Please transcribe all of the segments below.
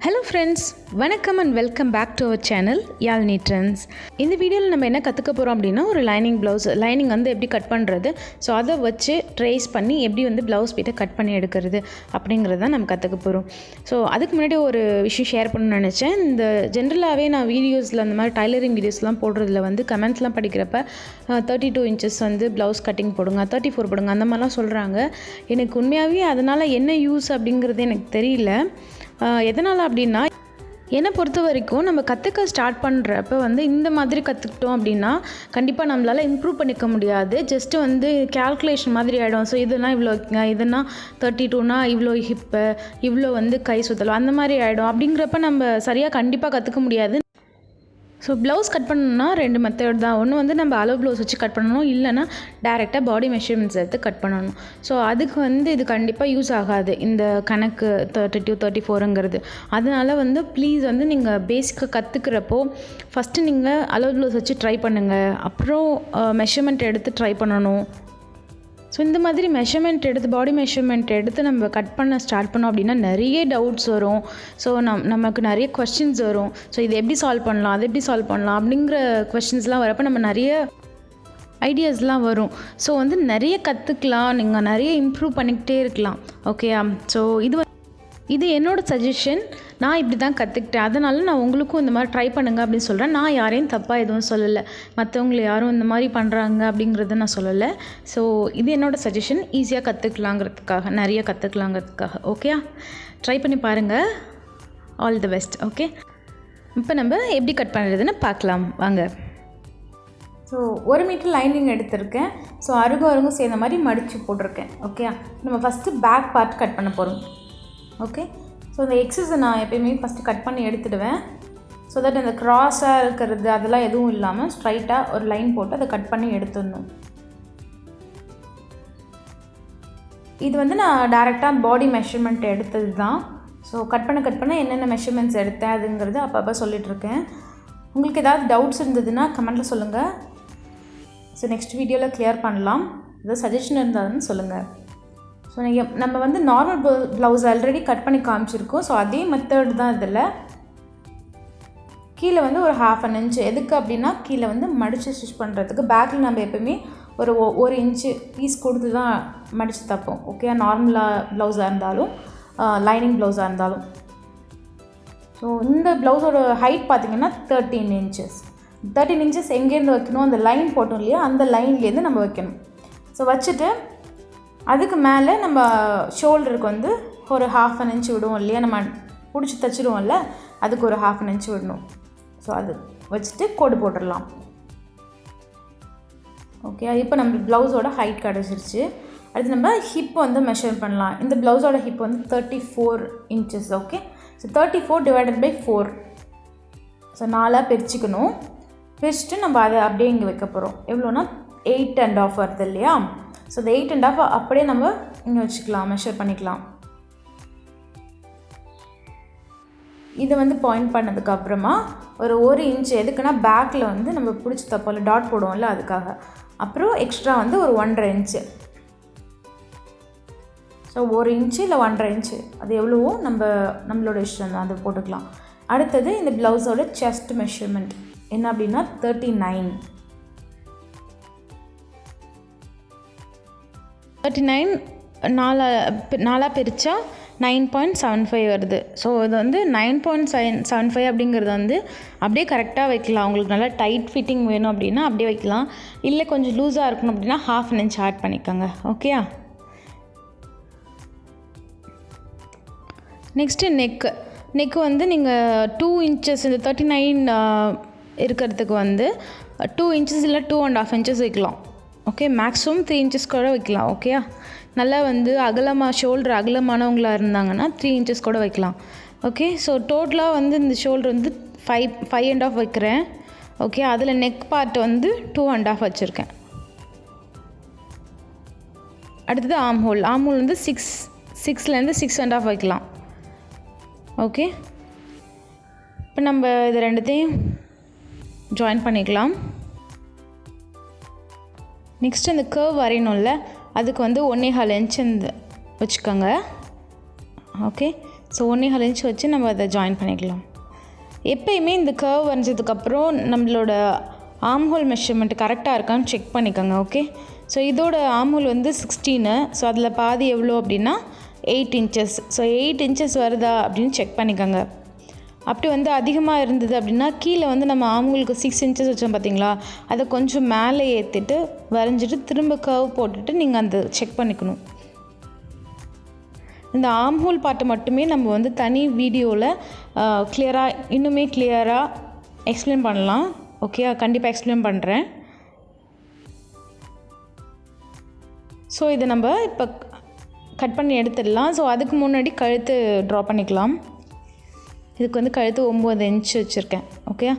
Hello friends, welcome and welcome back to our channel Yalini Trends. இந்த வீடியோல நம்ம என்ன கத்துக்க போறோம் அப்படினா ஒரு லைனிங் ப்ளவுஸ் லைனிங் வந்து எப்படி கட் பண்றது சோ அத வச்சு ட்ரேஸ் பண்ணி எப்படி வந்து ப்ளவுஸ் பீட்ட கட் பண்ணி எடுக்கிறது அப்படிங்கறத நம்ம கத்துக்க போறோம். சோ அதுக்கு முன்னாடி ஒரு விஷயம் ஷேர் பண்ணனும்னு நினைச்சேன். இந்த ஜெனரலாவே நான் வீடியோஸ்ல அந்த மாதிரி டைலரிங் வீடியோஸ்லாம் போடுறதுல வந்து கமெண்ட்ஸ்லாம் படிக்கிறப்ப 32 inches வந்து ப்ளவுஸ் கட்டிங் போடுங்க 34 போடுங்க அந்த மாதிரிலாம் சொல்றாங்க. எனக்கு உண்மையாவே அதனால என்ன யூஸ் அப்படிங்கிறது எனக்கு தெரியல. எதனால அப்படின்னா என்னை பொறுத்த வரைக்கும் நம்ம கற்றுக்க ஸ்டார்ட் பண்ணுறப்ப வந்து இந்த மாதிரி கற்றுக்கிட்டோம் அப்படின்னா கண்டிப்பாக நம்மளால் இம்ப்ரூவ் பண்ணிக்க முடியாது. ஜஸ்ட்டு வந்து கேல்குலேஷன் மாதிரி ஆகிடும். ஸோ இதெல்லாம் இவ்வளோ இதனா 32னா இவ்வளோ ஹிப்பு இவ்வளோ வந்து கை சுற்றலும் அந்த மாதிரி ஆகிடும். அப்படிங்கிறப்ப நம்ம சரியாக கண்டிப்பாக கற்றுக்க முடியாது. ஸோ ப்ளவுஸ் கட் பண்ணணும்னா 2 மெத்தட் தான். ஒன்று வந்து நம்ம அளவு ப்ளவுஸ் வச்சு கட் பண்ணணும், இல்லைனா டேரெக்டாக பாடி மெஷர்மெண்ட்ஸ் எடுத்து கட் பண்ணணும். ஸோ அதுக்கு வந்து இது கண்டிப்பாக யூஸ் ஆகாது இந்த கணக்கு 32 34ங்கிறது. அதனால வந்து ப்ளீஸ் வந்து நீங்கள் பேசிக்காக கற்றுக்கிறப்போ ஃபஸ்ட்டு நீங்கள் அளவு ப்ளவுஸ் வச்சு ட்ரை பண்ணுங்கள். அப்புறம் மெஷர்மெண்ட் எடுத்து ட்ரை பண்ணணும். ஸோ இந்த மாதிரி மெஷர்மெண்ட் எடுத்து பாடி மெஷர்மெண்ட் எடுத்து நம்ம கட் பண்ண ஸ்டார்ட் பண்ணோம் அப்படின்னா நிறைய டவுட்ஸ் வரும். ஸோ நமக்கு நிறைய கொஸ்டின்ஸ் வரும். ஸோ இது எப்படி சால்வ் பண்ணலாம், அது எப்படி சால்வ் பண்ணலாம் அப்படிங்கிற கொஸ்டின்ஸ்லாம் வரப்போ நம்ம நிறைய ஐடியாஸ்லாம் வரும். ஸோ வந்து நிறைய கற்றுக்கலாம், நீங்கள் நிறைய இம்ப்ரூவ் பண்ணிக்கிட்டே இருக்கலாம். ஓகேயா? ஸோ இது என்னோடய சஜஷன். நான் இப்படி தான் கற்றுக்கிட்டேன். அதனால் நான் உங்களுக்கும் இந்த மாதிரி ட்ரை பண்ணுங்கள் அப்படின்னு சொல்கிறேன். நான் யாரையும் தப்பாக எதுவும் சொல்லலை, மற்றவங்கள யாரும் இந்த மாதிரி பண்ணுறாங்க அப்படிங்கிறத நான் சொல்லலை. ஸோ இது என்னோடய சஜஷன். ஈஸியாக கற்றுக்கலாங்கிறதுக்காக, நிறைய கற்றுக்கலாங்கிறதுக்காக. ஓகேயா? ட்ரை பண்ணி பாருங்கள். All the best. ஓகே, இப்போ நம்ம எப்படி கட் பண்ணுறதுன்னு பார்க்கலாம் வாங்க. ஸோ 1 மீட்டர் லைனிங் எடுத்திருக்கேன். ஸோ அருகும் சேர்ந்த மாதிரி மடித்து போட்டிருக்கேன். ஓகே, நம்ம ஃபஸ்ட்டு பேக் பார்ட் கட் பண்ண போகிறோம். ஓகே, ஸோ இந்த எக்ஸஸை நான் எப்பயுமே ஃபஸ்ட்டு கட் பண்ணி எடுத்துடுவேன். ஸோ தட் அந்த க்ராஸாக இருக்கிறது அதெல்லாம் எதுவும் இல்லாமல் ஸ்ட்ரைட்டாக ஒரு லைன் போட்டு அதை கட் பண்ணி எடுத்துடணும். இது வந்து நான் டேரெக்டாக பாடி மெஷர்மெண்ட் எடுத்தது தான். ஸோ கட் பண்ண என்னென்ன மெஷர்மெண்ட்ஸ் எடுத்தேன் அதுங்கிறது அப்பப்போ சொல்லிகிட்ருக்கேன். உங்களுக்கு ஏதாவது டவுட்ஸ் இருந்ததுன்னா கமெண்ட்டில் சொல்லுங்கள். ஸோ நெக்ஸ்ட் வீடியோவில் கிளியர் பண்ணலாம். ஏதாவது சஜஷன் இருந்தாலும் சொல்லுங்கள். ஸோ நம்ம வந்து நார்மல் ப்ளவுஸ் ஆல்ரெடி கட் பண்ணி காமிச்சிருக்கோம். ஸோ அதே மெத்தட் தான் இதில். கீழே வந்து ஒரு 1/2 inch எதுக்கு அப்படின்னா கீழே வந்து மடித்து ஸ்டிச் பண்ணுறதுக்கு. பேக்கில் நம்ம எப்போயுமே ஒரு இன்ச்சு பீஸ் கொடுத்து தான் மடித்து தைப்போம். ஓகே, நார்மலாக ப்ளவுஸாக இருந்தாலும் லைனிங் ப்ளவுஸாக இருந்தாலும். ஸோ இந்த ப்ளவுஸோட ஹைட் பார்த்திங்கன்னா 13 inches. 13 inches எங்கேருந்து வைக்கணும், அந்த லைன் போட்டோம் இல்லையா, அந்த லைன்லேருந்து நம்ம வைக்கணும். ஸோ வச்சுட்டு அதுக்கு மேலே நம்ம ஷோல்டருக்கு வந்து ஒரு 1/2 inch விடுவோம் இல்லையா, நம்ம பிடிச்சி தைச்சிடுவோம்ல, அதுக்கு ஒரு 1/2 inch விடணும். ஸோ அது வச்சுட்டு கோடு போட்டுடலாம். ஓகே, இப்போ நம்ம ப்ளவுஸோட ஹைட் கிடச்சிருச்சு. அடுத்து நம்ம ஹிப் வந்து மெஷர் பண்ணலாம். இந்த ப்ளவுஸோட ஹிப் வந்து 34 inches. Okay, so 34 divided by 4. So 4ஆக பிரிச்சுக்கணும். பிரிச்சுட்டு நம்ம அதை அப்படியே இங்கே வைக்க போகிறோம். எவ்வளோனா 8.5 வருது இல்லையா. ஸோ இந்த 8.5 அப்படியே நம்ம இங்கே வச்சுக்கலாம், மெஷர் பண்ணிக்கலாம். இதை வந்து பாயிண்ட் பண்ணதுக்கப்புறமா ஒரு inch எதுக்குன்னா பேக்கில் வந்து நம்ம பிடிச்சி தப்போம்ல, டாட் போடுவோம்ல, அதுக்காக. அப்புறம் எக்ஸ்ட்ரா வந்து ஒரு 1.5 inch. ஸோ 1 inch இல்லை 1.5 inch அது எவ்வளவோ நம்மளோட இஷ்டம் தான், அது போட்டுக்கலாம். அடுத்தது இந்த ப்ளவுஸோட செஸ்ட் மெஷர்மெண்ட் என்ன அப்படின்னா 39 4ஆக பிரித்தா 9.75 வருது. ஸோ இது வந்து 9.75 அப்படிங்கிறது வந்து அப்படியே கரெக்டாக வைக்கலாம். உங்களுக்கு நல்லா டைட் ஃபிட்டிங் வேணும் அப்படின்னா அப்படியே வைக்கலாம். இல்லை கொஞ்சம் லூஸாக இருக்கணும் அப்படின்னா 1/2 inch ஆட் பண்ணிக்கோங்க. ஓகேயா? நெக்ஸ்ட்டு நெக்கு வந்து நீங்கள் 2 inches இந்த 39 இருக்கிறதுக்கு வந்து 2 inches இல்லை 2.5 inches வைக்கலாம். ஓகே, மேக்ஸிமம் 3 inches கூட வைக்கலாம். ஓகேயா? நல்லா வந்து ஷோல்டர் அகலமானவங்களாக இருந்தாங்கன்னா 3 inches கூட வைக்கலாம். ஓகே, ஸோ டோட்டலாக வந்து இந்த ஷோல்டர் வந்து 5.5 வைக்கிறேன். ஓகே, அதில் நெக் பார்ட் வந்து 2.5 வச்சுருக்கேன். அடுத்தது ஆம்ஹோல் வந்து 6லேருந்து 6.5 வைக்கலாம். ஓகே, இப்போ நம்ம இது ரெண்டுத்தையும் ஜாயின் பண்ணிக்கலாம். நெக்ஸ்ட் அந்த கர்வ் வரையணும்ல, அதுக்கு வந்து 1.25 inch வச்சுக்கோங்க. ஓகே, ஸோ 1.25 இன்ச் வச்சு நம்ம அதை ஜாயின் பண்ணிக்கலாம். எப்பயுமே இந்த கர்வ் வரைஞ்சதுக்கப்புறம் நம்மளோட ஆர்ம் ஹோல் மெஷர்மெண்ட் கரெக்டாக இருக்கான்னு செக் பண்ணிக்கோங்க. ஓகே, ஸோ இதோட ஆர்ம் ஹோல் வந்து 16, ஸோ அதில் பாதி எவ்வளோ அப்படின்னா 8 இன்ச்சஸ். ஸோ 8 இன்ச்சஸ் வருதா அப்படின்னு செக் பண்ணிக்கோங்க. அப்படி வந்து அதிகமாக இருந்தது அப்படின்னா கீழே வந்து நம்ம ஆம்ஹோலுக்கு 6 இன்ச்சஸ் வச்சோம் பார்த்தீங்களா, அதை கொஞ்சம் மேலே ஏற்றிட்டு வரைஞ்சிட்டு திரும்ப கர்வ் போட்டுட்டு நீங்கள் அந்த செக் பண்ணிக்கணும். இந்த ஆர்ம்ஹோல் பார்ட்டை மட்டுமே நம்ம வந்து தனி வீடியோவில் இன்னுமே கிளியராக எக்ஸ்பிளைன் பண்ணலாம். ஓகே, கண்டிப்பாக எக்ஸ்பிளைன் பண்ணுறேன். ஸோ இதை நம்ம இப்போ கட் பண்ணி எடுத்துடலாம். ஸோ அதுக்கு முன்னாடி கழுத்து ட்ரா பண்ணிக்கலாம். இதுக்கு வந்து கழுத்து 9 இன்ச் வச்சுருக்கேன். ஓகே,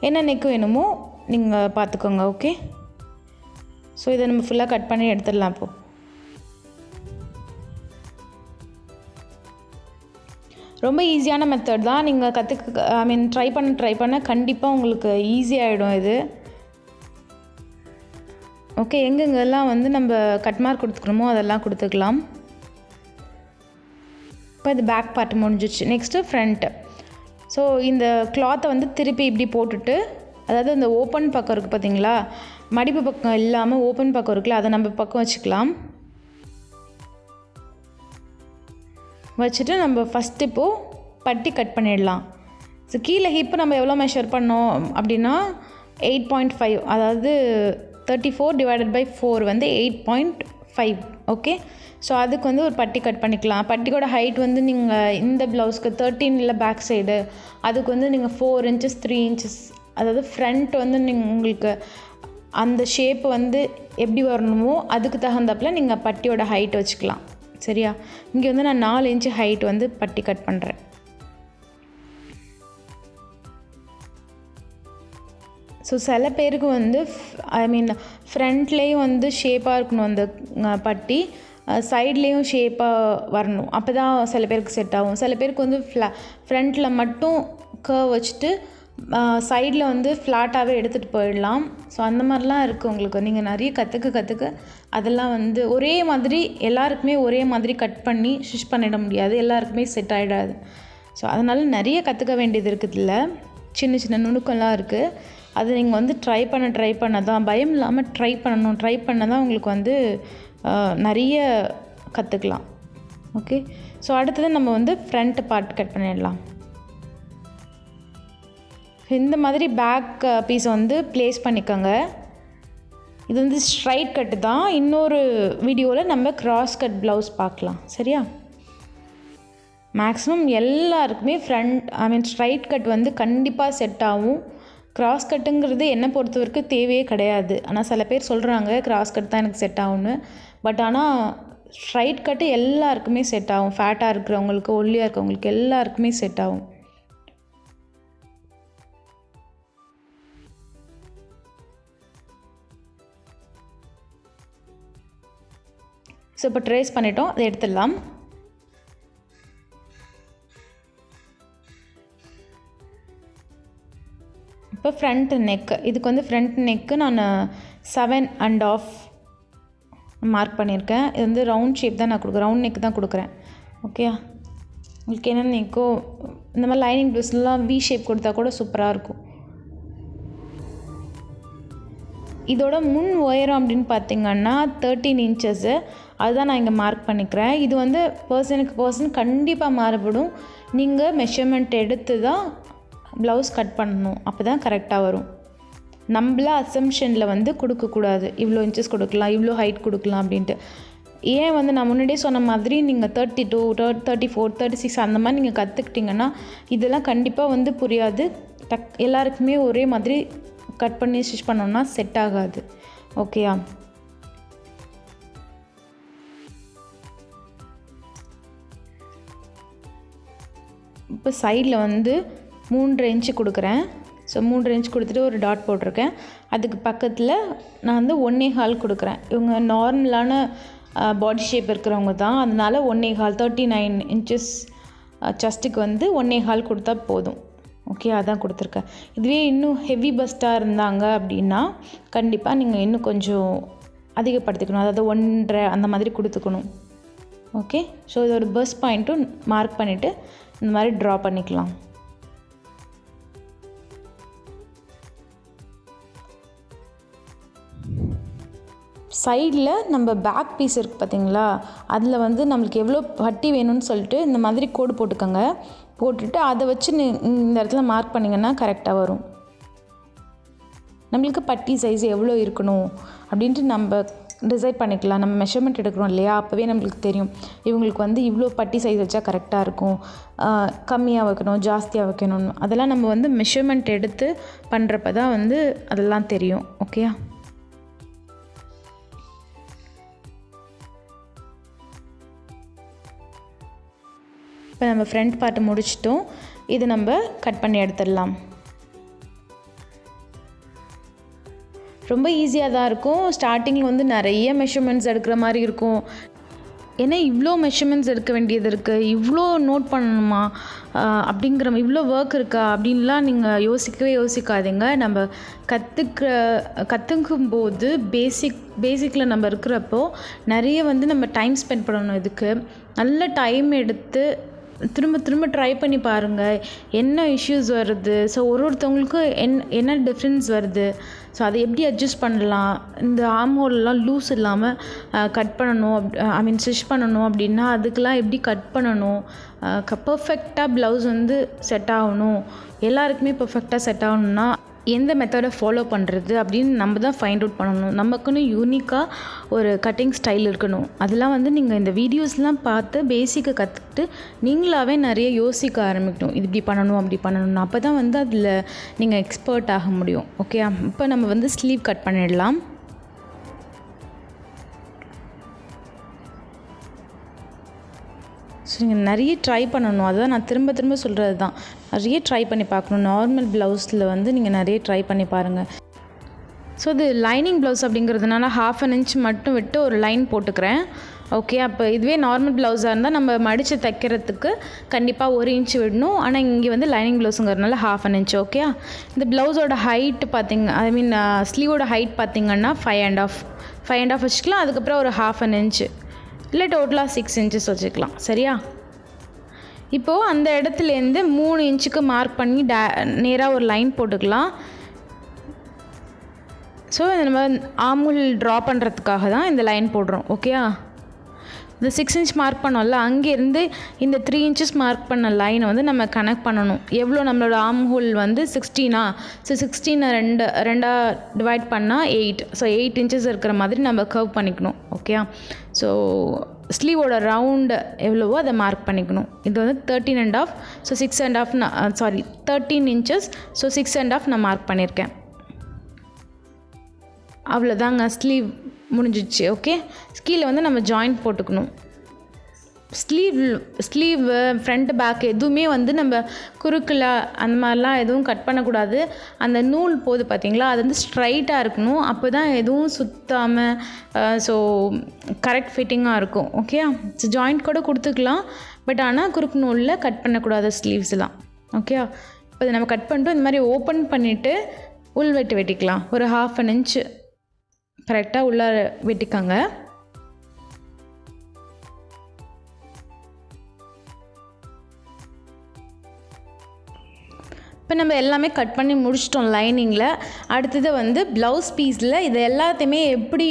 என்ன நெக்கு வேணுமோ நீங்கள் பார்த்துக்கோங்க. ஓகே, ஸோ இதை நம்ம ஃபுல்லாக கட் பண்ணி எடுத்துடலாம். இப்போது ரொம்ப ஈஸியான மெத்தட் தான். நீங்கள் ட்ரை பண்ண கண்டிப்பாக உங்களுக்கு ஈஸியாகிடும் இது. ஓகே, எங்கெங்கெல்லாம் வந்து நம்ம கட் மார்க் கொடுத்துக்கணுமோ அதெல்லாம் கொடுத்துக்கலாம். இப்போ இது பேக் பார்ட் முடிஞ்சிச்சு. Next front. ஸோ இந்த கிளாத்தை வந்து திருப்பி இப்படி போட்டுட்டு, அதாவது இந்த ஓப்பன் பக்கம் இருக்குது பார்த்தீங்களா, மடிப்பு பக்கம் இல்லாமல் ஓப்பன் பக்கம் இருக்குல்ல, அதை நம்ம பக்கம் வச்சுக்கலாம். வச்சுட்டு நம்ம ஃபஸ்ட்டு இப்போது பட்டி கட் பண்ணிடலாம். ஸோ கீழே ஹிப்பு நம்ம எவ்வளோ மெஷர் பண்ணோம் அப்படின்னா 8.5, அதாவது 34/4 வந்து 8.5. ஓகே, ஸோ அதுக்கு வந்து ஒரு பட்டி கட் பண்ணிக்கலாம். பட்டியோட ஹைட் வந்து நீங்கள் இந்த ப்ளவுஸ்க்கு 13 இல்லை பேக் சைடு, அதுக்கு வந்து நீங்கள் 4 இன்ச்சஸ் 3 இன்ச்சஸ், அதாவது ஃப்ரண்ட் வந்து உங்களுக்கு அந்த ஷேப் வந்து எப்படி வரணுமோ அதுக்கு தகுந்தாப்பில் நீங்கள் பட்டியோட ஹைட் வச்சுக்கலாம். சரியா, இங்கே வந்து நான் 4 இன்ச்சு ஹைட் வந்து பட்டி கட் பண்ணுறேன். ஸோ சில பேருக்கு வந்து ஃப்ரண்ட்லேயும் வந்து ஷேப்பாக இருக்கணும் அந்த பட்டி, சைட்லேயும் ஷேப்பாக வரணும். அப்போ தான் சில பேருக்கு செட் ஆகும். சில பேருக்கு வந்து ஃப்ரண்ட்டில் மட்டும் கர்வ் வச்சுட்டு சைடில் வந்து ஃப்ளாட்டாகவே எடுத்துகிட்டு போயிடலாம். ஸோ அந்த மாதிரிலாம் இருக்குது உங்களுக்கு. நீங்கள் நிறைய கற்றுக்க அதெல்லாம் வந்து ஒரே மாதிரி எல்லாருக்குமே ஒரே மாதிரி கட் பண்ணி ஸ்டிச் பண்ணிட முடியாது, எல்லாருக்குமே செட் ஆகிடாது. ஸோ அதனால் நிறைய கற்றுக்க வேண்டியது இருக்குதுல்ல, சின்ன சின்ன நுணுக்கம்லாம் இருக்குது. அது நீங்கள் வந்து ட்ரை பண்ண தான், பயம் இல்லாமல் ட்ரை பண்ண தான் உங்களுக்கு வந்து நிறைய கற்றுக்கலாம். ஓகே, ஸோ அடுத்தது நம்ம வந்து ஃப்ரண்ட் பார்ட் கட் பண்ணிடலாம். இந்த மாதிரி பேக் பீஸை வந்து ப்ளேஸ் பண்ணிக்கோங்க. இது வந்து ஸ்ட்ரைட் கட்டு தான். இன்னொரு வீடியோவில் நம்ம கிராஸ் கட் ப்ளவுஸ் பார்க்கலாம். சரியா, மேக்ஸிமம் எல்லாருக்குமே ஸ்ட்ரைட் கட் வந்து கண்டிப்பாக செட் ஆகும். கிராஸ் கட்டுங்கிறது என்னை பொறுத்த வரைக்கும் தேவையே கிடையாது. ஆனால் சில பேர் சொல்கிறாங்க கிராஸ் கட் தான் எனக்கு செட் ஆகும்னு. பட் ஆனால் ஸ்ட்ரைட் கட்டு எல்லாருக்குமே செட் ஆகும். ஃபேட்டாக இருக்கிறவங்களுக்கு, ஒல்லியாக இருக்கிறவங்களுக்கு எல்லாருக்குமே செட் ஆகும். ஸோ இப்போ ட்ரேஸ் பண்ணிட்டோம், அதை எடுத்துடலாம். இப்போ ஃப்ரண்ட் நெக்கு, இதுக்கு வந்து ஃப்ரண்ட் நெக்கு நான் 7.5 மார்க் பண்ணியிருக்கேன். இது வந்து ரவுண்ட் ஷேப் தான் நான் கொடுக்குறேன், ரவுண்ட் நெக் தான் கொடுக்குறேன். ஓகே, உங்களுக்கு என்ன நெக்கோ இந்த மாதிரி லைனிங் ப்ளவுஸ்லாம் வி ஷேப் கொடுத்தா கூட சூப்பராக இருக்கும். இதோட முன் உயரம் அப்படின்னு பார்த்திங்கன்னா 13 இன்ச்சஸ்ஸு, அதுதான் நான் இங்கே மார்க் பண்ணிக்கிறேன். இது வந்து பர்சனுக்கு பர்சன் கண்டிப்பாக மாறுபடும். நீங்கள் மெஷர்மெண்ட் எடுத்து தான் ப்ளவுஸ் கட் பண்ணணும், அப்போ தான் கரெக்டாக வரும். நம்மளா அசம்ஷனில் வந்து கொடுக்கக்கூடாது, இவ்வளோ இன்ச்சஸ் கொடுக்கலாம், இவ்வளோ ஹைட் கொடுக்கலாம் அப்படின்ட்டு. ஏன் வந்து நான் முன்னாடியே சொன்ன மாதிரி நீங்கள் 32, 34, 36 அந்த மாதிரி நீங்கள் கற்றுக்கிட்டிங்கன்னா இதெல்லாம் கண்டிப்பாக வந்து புரியாது. எல்லாருக்குமே ஒரே மாதிரி கட் பண்ணி ஸ்டிச் பண்ணோன்னா செட் ஆகாது. ஓகேயா, இப்போ சைடில் வந்து 3.5 இன்ச்சு கொடுக்குறேன். ஸோ 3.5 இன்ச் கொடுத்துட்டு ஒரு டாட் போட்டிருக்கேன். அதுக்கு பக்கத்தில் நான் வந்து 1.25 கொடுக்குறேன். இவங்க நார்மலான பாடி ஷேப் இருக்கிறவங்க தான், அதனால் 1.25 39 இன்ச்சஸ் செஸ்ட்டுக்கு வந்து 1.25 கொடுத்தா போதும். ஓகே, அதான் கொடுத்துருக்கேன். இதுவே இன்னும் ஹெவி பஸ்ட்டாக இருந்தாங்க அப்படின்னா கண்டிப்பாக நீங்கள் இன்னும் கொஞ்சம் அதிகப்படுத்திக்கணும், அதாவது 1.5 அந்த மாதிரி கொடுத்துக்கணும். ஓகே. ஸோ இது ஒரு பஸ் பாயிண்ட்டும் மார்க் பண்ணிவிட்டு இந்த மாதிரி ட்ரா பண்ணிக்கலாம். சைடில் நம்ம பேக் பீஸ் இருக்குது பார்த்தீங்களா, அதில் வந்து நம்மளுக்கு எவ்வளோ பட்டி வேணும்னு சொல்லிட்டு இந்த மாதிரி கோடு போட்டுக்கோங்க. போட்டுட்டு அதை வச்சு இந்த இடத்துல மார்க் பண்ணிங்கன்னா கரெக்டாக வரும். நம்மளுக்கு பட்டி சைஸ் எவ்வளோ இருக்கணும் அப்படின்ட்டு நம்ம டிசைட் பண்ணிக்கலாம். நம்ம மெஷர்மெண்ட் எடுக்கிறோம் இல்லையா, அப்போவே நம்மளுக்கு தெரியும் இவங்களுக்கு வந்து இவ்வளோ பட்டி சைஸ் வச்சா கரெக்டாக இருக்கும், கம்மியாக வைக்கணும் ஜாஸ்தியாக வைக்கணும்னு. அதெல்லாம் நம்ம வந்து மெஷர்மெண்ட் எடுத்து பண்ணுறப்ப தான் வந்து அதெல்லாம் தெரியும். ஓகே. இப்போ நம்ம ஃப்ரண்ட் பார்ட்டு முடிச்சிட்டோம். இது நம்ம கட் பண்ணி எடுத்துடலாம். ரொம்ப ஈஸியாக தான் இருக்கும். ஸ்டார்டிங்கில் வந்து நிறைய மெஷர்மெண்ட்ஸ் எடுக்கிற மாதிரி இருக்கும். ஏன்னா இவ்வளோ மெஷர்மெண்ட்ஸ் எடுக்க வேண்டியது இருக்குது, இவ்வளோ நோட் பண்ணணுமா அப்படிங்கிற இவ்வளோ ஒர்க் இருக்கா அப்படின்லாம் நீங்கள் யோசிக்காதீங்க. நம்ம கற்றுக்கும்போது பேசிக்கில் நம்ம இருக்கிறப்போ நிறைய வந்து நம்ம டைம் ஸ்பெண்ட் பண்ணணும். இதுக்கு நல்ல டைம் எடுத்து திரும்ப ட்ரை பண்ணி பாருங்கள் என்ன இஷ்யூஸ் வருது. ஸோ ஒருத்தவங்களுக்கும் என்ன டிஃப்ரென்ஸ் வருது, ஸோ அதை எப்படி அட்ஜஸ்ட் பண்ணலாம். இந்த ஆர்ம் ஹோல்லாம் லூஸ் இல்லாமல் கட் பண்ணணும், ஸ்டிச் பண்ணணும் அப்படின்னா அதுக்கெலாம் எப்படி கட் பண்ணணும், பர்ஃபெக்டாக ப்ளவுஸ் வந்து செட் ஆகணும், எல்லாருக்குமே பர்ஃபெக்டாக செட் ஆகணும்னா எந்த மெத்தடை ஃபாலோ பண்ணுறது அப்படின்னு நம்ம தான் ஃபைண்ட் அவுட் பண்ணணும். நமக்குன்னு யூனிக்காக ஒரு கட்டிங் ஸ்டைல் இருக்கணும். அதெல்லாம் வந்து நீங்கள் இந்த வீடியோஸ்லாம் பார்த்து பேசிக்கை கற்றுக்கிட்டு நீங்களாகவே நிறைய யோசிக்க ஆரம்பிக்கணும். இது இப்படி பண்ணணும் அப்படி பண்ணணும். அப்போ தான் வந்து அதில் நீங்கள் எக்ஸ்பர்ட் ஆக முடியும். ஓகே. இப்போ நம்ம வந்து ஸ்லீவ் கட் பண்ணிடலாம். ஸோ நீங்கள் நிறைய ட்ரை பண்ணணும். அதுதான் நான் திரும்ப சொல்கிறது தான், நிறைய ட்ரை பண்ணி பார்க்கணும். நார்மல் ப்ளவுஸில் வந்து நீங்கள் நிறைய ட்ரை பண்ணி பாருங்கள். ஸோ இது லைனிங் ப்ளவுஸ் அப்படிங்கிறதுனால 1/2 inch மட்டும் விட்டு ஒரு லைன் போட்டுக்கிறேன். ஓகே. அப்போ இதுவே நார்மல் ப்ளவுஸாக இருந்தால் நம்ம மடித்து தைக்கிறதுக்கு கண்டிப்பாக 1 inch விடணும். ஆனால் இங்கே வந்து லைனிங் ப்ளவுஸுங்கிறதுனால 1/2 inch. ஓகே. இந்த ப்ளவுஸோட ஹைட் பார்த்திங்க, ஸ்லீவோட ஹைட் பார்த்திங்கன்னா 5.5 வச்சுக்கலாம். அதுக்கப்புறம் ஒரு 1/2 inch இல்லை டோட்டலாக 6 inches வச்சுக்கலாம். சரியா? இப்போது அந்த இடத்துலேருந்து 3 inchக்கு மார்க் பண்ணி நேராக ஒரு லைன் போட்டுக்கலாம். ஸோ நம்ம ஆர்ம்ஹோல் ட்ரா பண்ணுறதுக்காக தான் இந்த லைன் போடுறோம். ஓகேயா? இந்த 6 inch மார்க் பண்ணோம்ல, அங்கேருந்து இந்த 3 inches மார்க் பண்ண லைனை வந்து நம்ம கனெக்ட் பண்ணணும். எவ்வளோ நம்மளோட ஆர்ம்ஹோல் வந்து 16. ஸோ 16 ரெண்டாக டிவைட் பண்ணால் 8. ஸோ 8 inches இருக்கிற மாதிரி நம்ம கர்வ் பண்ணிக்கணும். ஓகேயா? ஸோ ஸ்லீவோட ரவுண்டு எவ்வளவோ அதை மார்க் பண்ணிக்கணும். இது வந்து 13.5. So 6.5 13 inches. ஸோ 6.5 நான் மார்க் பண்ணியிருக்கேன். அவ்வளோதாங்க, ஸ்லீவ் முடிஞ்சிடுச்சு. ஓகே. கீழே வந்து நம்ம ஜாயிண்ட் போட்டுக்கணும். ஸ்லீவ் ஃப்ரண்ட் பேக் எதுவுமே வந்து நம்ம குறுக்கில் அந்த மாதிரிலாம் எதுவும் கட் பண்ணக்கூடாது. அந்த நூல் போது பார்த்திங்களா, அது வந்து ஸ்ட்ரைட்டாக இருக்கணும். அப்போ தான் எதுவும் சுற்றாமல் ஸோ கரெக்ட் ஃபிட்டிங்காக இருக்கும். ஓகே. ஸோ ஜாயிண்ட் கூட கொடுத்துக்கலாம், பட் ஆனால் குறுக்கு நூலில் கட் பண்ணக்கூடாது ஸ்லீவ்ஸ்லாம். ஓகே. இப்போ இதை நம்ம கட் பண்ணிட்டு இந்த மாதிரி ஓப்பன் பண்ணிவிட்டு உள் வெட்டிக்கலாம். ஒரு 1/2 inch கரெக்டாக உள்ளே வெட்டிக்காங்க. இப்போ நம்ம எல்லாமே கட் பண்ணி முடிச்சிட்டோம் லைனிங்கில். அடுத்தது வந்து ப்ளவுஸ் பீஸில் இது எல்லாத்தையுமே எப்படி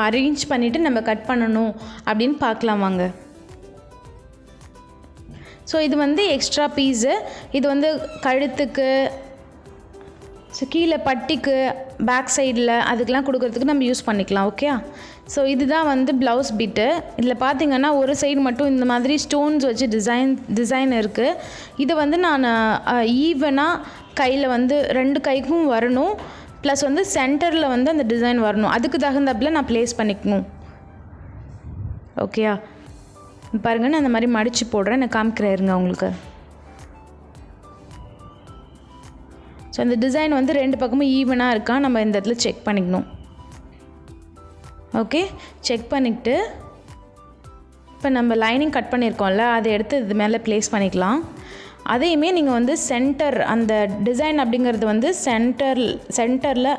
அரேஞ்ச் பண்ணிவிட்டு நம்ம கட் பண்ணணும் அப்படின்னு பார்க்கலாம் வாங்க. ஸோ இது வந்து எக்ஸ்ட்ரா பீஸு. இது வந்து கழுத்துக்கு, ஸோ கீழே பட்டிக்கு, பேக் சைடில் அதுக்கெலாம் கொடுக்கறதுக்கு நம்ம யூஸ் பண்ணிக்கலாம். ஓகே. ஸோ இதுதான் வந்து ப்ளவுஸ் பிட்டு. இதில் பார்த்திங்கன்னா ஒரு சைடு மட்டும் இந்த மாதிரி ஸ்டோன்ஸ் வச்சு டிசைன் இருக்குது. இதை வந்து நான் ஈவனாக கையில் வந்து 2 கைக்கும் வரணும், ப்ளஸ் வந்து சென்டரில் வந்து அந்த டிசைன் வரணும். அதுக்கு தகுந்தாப்பில் நான் ப்ளேஸ் பண்ணிக்கணும். ஓகேயா? பாருங்கள், நான் அந்த மாதிரி மடித்து போடுறேன், நான் காமிக்கிறேன் இருங்க உங்களுக்கு. ஸோ அந்த டிசைன் வந்து 2 பக்கமும் ஈவனாக இருக்கா நம்ம இந்த இடத்துல செக் பண்ணிக்கணும். ஓகே. செக் பண்ணிக்கிட்டு இப்போ நம்ம லைனிங் கட் பண்ணியிருக்கோம்ல, அதை எடுத்து இது மேலே ப்ளேஸ் பண்ணிக்கலாம். அதையுமே நீங்கள் வந்து சென்டர், அந்த டிசைன் அப்படிங்கிறது வந்து சென்டரில்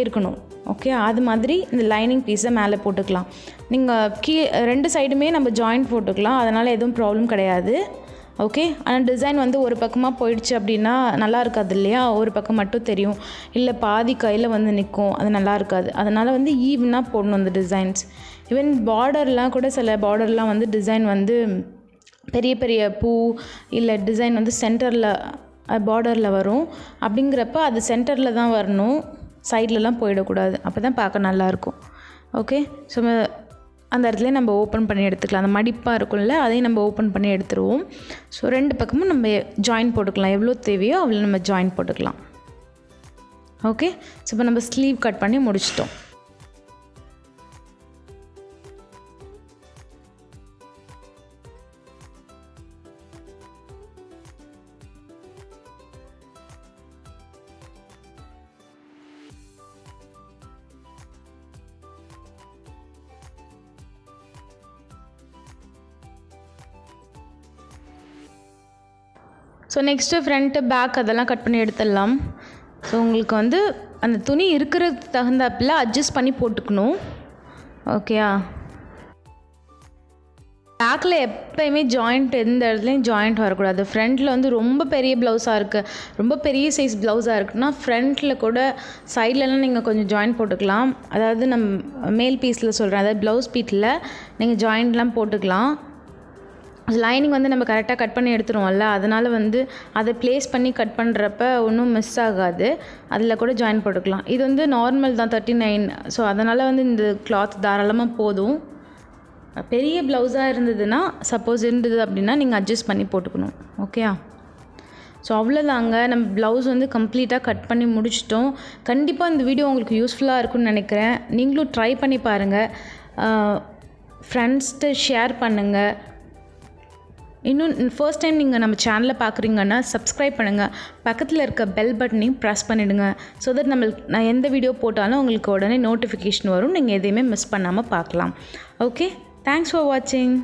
இருக்கணும். ஓகே, அது மாதிரி இந்த லைனிங் பீஸை மேலே போட்டுக்கலாம். நீங்கள் ரெண்டு சைடுமே நம்ம ஜாயிண்ட் போட்டுக்கலாம், அதனால் எதுவும் ப்ராப்ளம் கிடையாது. ஓகே, ஆனால் டிசைன் வந்து ஒரு பக்கமாக போயிடுச்சு அப்படின்னா நல்லா இருக்காது இல்லையா, ஒரு பக்கம் மட்டும் தெரியும், இல்லை பாதி கையில் வந்து நிற்கும், அது நல்லா இருக்காது. அதனால் வந்து ஈவனாக போடணும் அந்த டிசைன்ஸ். ஈவன் பார்டர்லாம் கூட சில பார்டர்லாம் வந்து டிசைன் வந்து பெரிய பெரிய பூ இல்லை டிசைன் வந்து சென்டரில் பார்டரில் வரும். அப்படிங்கிறப்ப அது சென்டரில் தான் வரணும், சைட்லலாம் போயிடக்கூடாது, அப்போ தான் பார்க்க நல்லாயிருக்கும். ஓகே, ஸோ அந்த இடத்துல நம்ம ஓப்பன் பண்ணி எடுத்துக்கலாம். அந்த மடிப்பாக இருக்கும்ல, அதையும் நம்ம ஓப்பன் பண்ணி எடுத்துருவோம். ஸோ ரெண்டு பக்கமும் நம்ம ஜாயின் போட்டுக்கலாம், எவ்வளோ தேவையோ அவ்வளோ நம்ம ஜாயின் போட்டுக்கலாம். ஓகே, ஸோ இப்போ நம்ம ஸ்லீவ் கட் பண்ணி முடிச்சிட்டோம். ஸோ நெக்ஸ்ட்டு ஃப்ரண்ட்டு பேக் அதெல்லாம் கட் பண்ணி எடுத்துடலாம். ஸோ உங்களுக்கு வந்து அந்த துணி இருக்கிறதுக்கு தகுந்தாப்பில் அட்ஜஸ்ட் பண்ணி போட்டுக்கணும். ஓகேயா, பேக்கில் எப்போயுமே ஜாயிண்ட் எந்த இடத்துலையும் ஜாயிண்ட் வரக்கூடாது. ஃப்ரண்ட்டில் வந்து ரொம்ப பெரிய ப்ளவுஸாக இருக்குது, ரொம்ப பெரிய சைஸ் ப்ளவுஸாக இருக்குன்னா ஃப்ரண்ட்டில் கூட சைட்லலாம் நீங்கள் கொஞ்சம் ஜாயின் போட்டுக்கலாம். அதாவது நம்ம மேல் பீஸில் சொல்கிறேன், அதாவது ப்ளவுஸ் பீட்டில் நீங்கள் ஜாயிண்ட்லாம் போட்டுக்கலாம். லைனிங் வந்து நம்ம கரெக்டாக கட் பண்ணி எடுத்துருவோம்ல, அதனால் வந்து அதை ப்ளேஸ் பண்ணி கட் பண்ணுறப்ப ஒன்றும் மிஸ் ஆகாது, அதில் கூட ஜாயின் போட்டுக்கலாம். இது வந்து நார்மல் தான் 39. ஸோ அதனால் வந்து இந்த கிளாத் தாராளமாக போதும். பெரிய ப்ளவுஸாக இருந்ததுன்னா, சப்போஸ் இருந்தது அப்படின்னா நீங்கள் அட்ஜஸ்ட் பண்ணி போட்டுக்கணும். ஓகேயா, ஸோ அவ்வளோதாங்க, நம்ம ப்ளவுஸ் வந்து கம்ப்ளீட்டாக கட் பண்ணி முடிச்சிட்டோம். கண்டிப்பாக இந்த வீடியோ உங்களுக்கு யூஸ்ஃபுல்லாக இருக்கும்னு நினைக்கிறேன். நீங்களும் ட்ரை பண்ணி பாருங்கள், ஃப்ரெண்ட்ஸ்கிட்ட ஷேர் பண்ணுங்கள். இன்னும் ஃபர்ஸ்ட் டைம் நீங்கள் நம்ம சேனலை பார்க்குறீங்கன்னா சப்ஸ்கிரைப் பண்ணுங்கள், பக்கத்தில் இருக்க பெல் பட்டனையும் ப்ரெஸ் பண்ணிவிடுங்க. ஸோ தட் நான் எந்த வீடியோ போட்டாலும் உங்களுக்கு உடனே நோட்டிஃபிகேஷன் வரும், நீங்கள் எதையுமே மிஸ் பண்ணாமல் பார்க்கலாம். ஓகே, தேங்க்ஸ் ஃபார் வாட்சிங்.